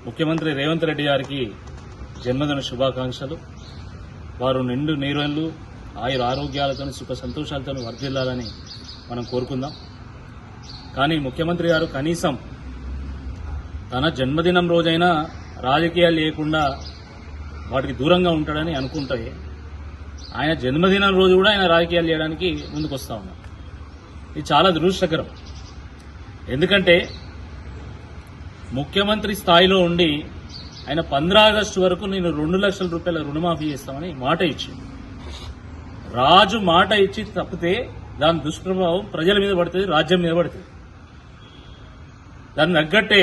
ముఖ్యమంత్రి రేవంత్ రెడ్డి గారికి జన్మదిన శుభాకాంక్షలు. వారు నిండు నీరెళ్లు ఆయుర ఆరోగ్యాలతో సుఖ సంతోషాలతో వర్ధిల్లాలని మనం కోరుకుందాం. కానీ ముఖ్యమంత్రి గారు కనీసం తన జన్మదినం రోజైనా రాజకీయాలు లేకుండా వాటికి దూరంగా ఉంటాడని అనుకుంటే ఆయన జన్మదినం రోజు కూడా ఆయన రాజకీయాలు చేయడానికి ముందుకు వస్తా ఉన్నారు. ఇది చాలా దురదృష్టకరం. ఎందుకంటే ముఖ్యమంత్రి స్థాయిలో ఉండి ఆయన 15 ఆగస్టు వరకు నేను 2 లక్షల రూపాయల రుణమాఫీ చేస్తామని మాట ఇచ్చింది. రాజు మాట ఇచ్చి తప్పితే దాని దుష్ప్రభావం ప్రజల మీద పడుతుంది, రాజ్యం మీద పడుతుంది. దాన్ని తగ్గట్టే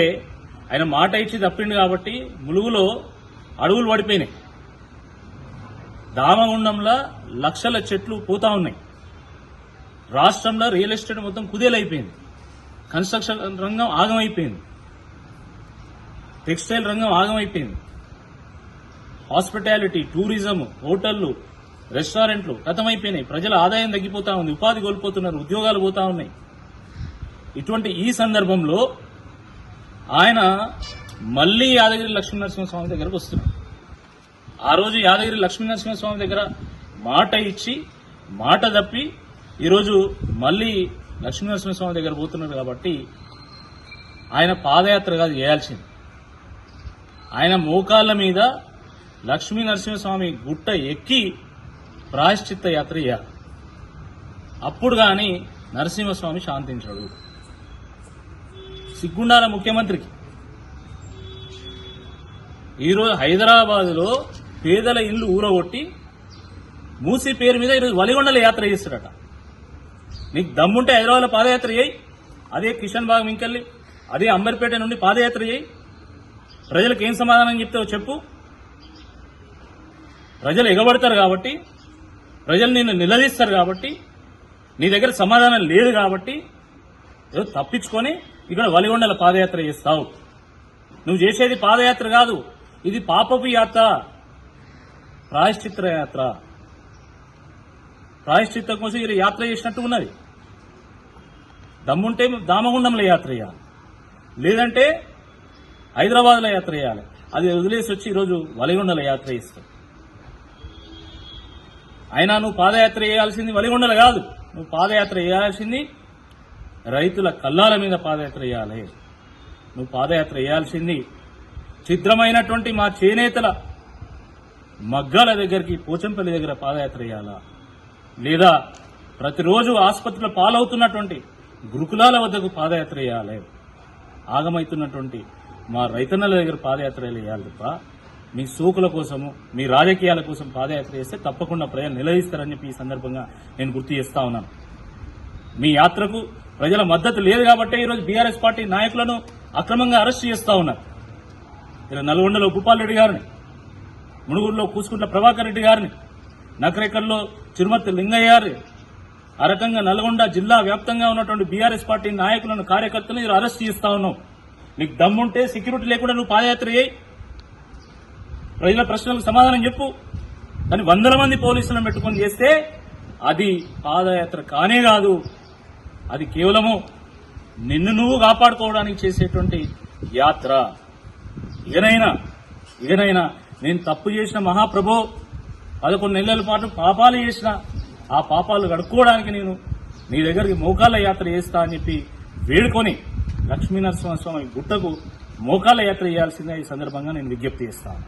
ఆయన మాట ఇచ్చి తప్పిండు కాబట్టి ములుగులో అడవులు పడిపోయినాయి. దామగుండంలో లక్షల చెట్లు పోతా ఉన్నాయి. రాష్ట్రంలో రియల్ ఎస్టేట్ మొత్తం కుదేలైపోయింది. కన్స్ట్రక్షన్ రంగం ఆగమైపోయింది. టెక్స్టైల్ రంగం ఆగమైపోయింది. హాస్పిటాలిటీ, టూరిజం, హోటళ్లు, రెస్టారెంట్లు గతమైపోయినాయి. ప్రజల ఆదాయం తగ్గిపోతా ఉంది, ఉపాధి కోల్పోతున్నారు, ఉద్యోగాలు పోతా ఉన్నాయి. ఇటువంటి ఈ సందర్భంలో ఆయన మళ్లీ యాదగిరి లక్ష్మీనరసింహస్వామి దగ్గరకు వస్తున్నారు. ఆ రోజు యాదగిరి లక్ష్మీనరసింహస్వామి దగ్గర మాట ఇచ్చి మాట తప్పి ఈరోజు మళ్లీ లక్ష్మీనరసింహస్వామి దగ్గర పోతున్నారు. కాబట్టి ఆయన పాదయాత్ర కాదు చేయాల్సింది, ఆయన మోకాళ్ల మీద లక్ష్మీ నరసింహస్వామి గుట్ట ఎక్కి ప్రాయశ్చిత్త యాత్ర చేయాలి. అప్పుడు గాని నరసింహస్వామి శాంతించాడు. సిగ్గుండాల ముఖ్యమంత్రికి. ఈరోజు హైదరాబాద్లో పేదల ఇల్లు ఊరగొట్టి మూసీ పేరు మీద ఈరోజు వలిగొండల యాత్ర చేస్తాడట. నీకు దమ్ముంటే హైదరాబాద్లో పాదయాత్ర చేయి, అదే కిషన్ బాగ్ మింకెళ్ళి అదే అంబర్పేట నుండి పాదయాత్ర చేయి. ప్రజలకు ఏం సమాధానం చెప్తావో చెప్పు. ప్రజలు ఎగబడతారు కాబట్టి, ప్రజలు నిన్ను నిలదీస్తారు కాబట్టి, నీ దగ్గర సమాధానం లేదు కాబట్టి ఏదో తప్పించుకొని ఇక్కడ వలిగొండల పాదయాత్ర చేస్తావు. నువ్వు చేసేది పాదయాత్ర కాదు, ఇది పాపపు యాత్ర, ప్రాయశ్చిత్ర యాత్ర. ప్రాయశ్చిత్తం కోసం ఇది యాత్ర చేసినట్టు ఉన్నది. దమ్ముంటే దామగుండంలో యాత్ర చేయాలి, లేదంటే హైదరాబాద్లో యాత్ర చేయాలి. అది వదిలేసి వచ్చి ఈరోజు వలిగొండల యాత్ర చేస్తావు. అయినా నువ్వు పాదయాత్ర చేయాల్సింది వలిగొండలు కాదు, నువ్వు పాదయాత్ర చేయాల్సింది రైతుల కల్లాల మీద పాదయాత్ర చేయాలి. నువ్వు పాదయాత్ర చేయాల్సింది ఛిద్రమైనటువంటి మా చేనేతల మగ్గాల దగ్గరికి పోచంపల్లి దగ్గర పాదయాత్ర చేయాలా, లేదా ప్రతిరోజు ఆసుపత్రిలో పాలవుతున్నటువంటి గురుకులాల వద్దకు పాదయాత్ర చేయాలి. ఆగమైతున్నటువంటి మా రైతన్నల దగ్గర పాదయాత్ర చేయాలి తప్ప మీ సోకుల కోసము, మీ రాజకీయాల కోసం పాదయాత్ర చేస్తే తప్పకుండా ప్రజలు నిలదీస్తారని చెప్పి ఈ సందర్భంగా నేను గుర్తు చేస్తా ఉన్నాను. మీ యాత్రకు ప్రజల మద్దతు లేదు కాబట్టి ఈరోజు బీఆర్ఎస్ పార్టీ నాయకులను అక్రమంగా అరెస్ట్ చేస్తా ఉన్నారు. ఇలా నల్గొండలో భూపాల్ రెడ్డి గారిని, మునుగూరులో కూసుకుంట్ల ప్రభాకర్ రెడ్డి గారిని, నకరేకల్లో చిరుమర్తి లింగయ్య గారిని, ఆ రకంగా నల్గొండ జిల్లా వ్యాప్తంగా ఉన్నటువంటి బీఆర్ఎస్ పార్టీ నాయకులను, కార్యకర్తలను మీరు అరెస్ట్ చేస్తా ఉన్నావు. నీకు దమ్ముంటే సెక్యూరిటీ లేకుండా నువ్వు పాదయాత్ర చేయి, ప్రజల ప్రశ్నలకు సమాధానం చెప్పు. కానీ 100 మంది పోలీసులను పెట్టుకొని చేస్తే అది పాదయాత్ర కానే కాదు. అది కేవలము నిన్ను నువ్వు కాపాడుకోవడానికి చేసేటువంటి యాత్ర. ఇకనైనా నేను తప్పు చేసిన మహాప్రభో, 11 నెలల పాటు పాపాలు చేసిన ఆ పాపాలు కడుక్కోవడానికి నేను నీ దగ్గరికి మోకాళ్ళ యాత్ర చేస్తా అని చెప్పి వేడుకొని లక్ష్మీనరసింహస్వామి గుట్టకు మోకాళ్ళ యాత్ర చేయాల్సిందే ఈ సందర్భంగా నేను విజ్ఞప్తి చేస్తాను.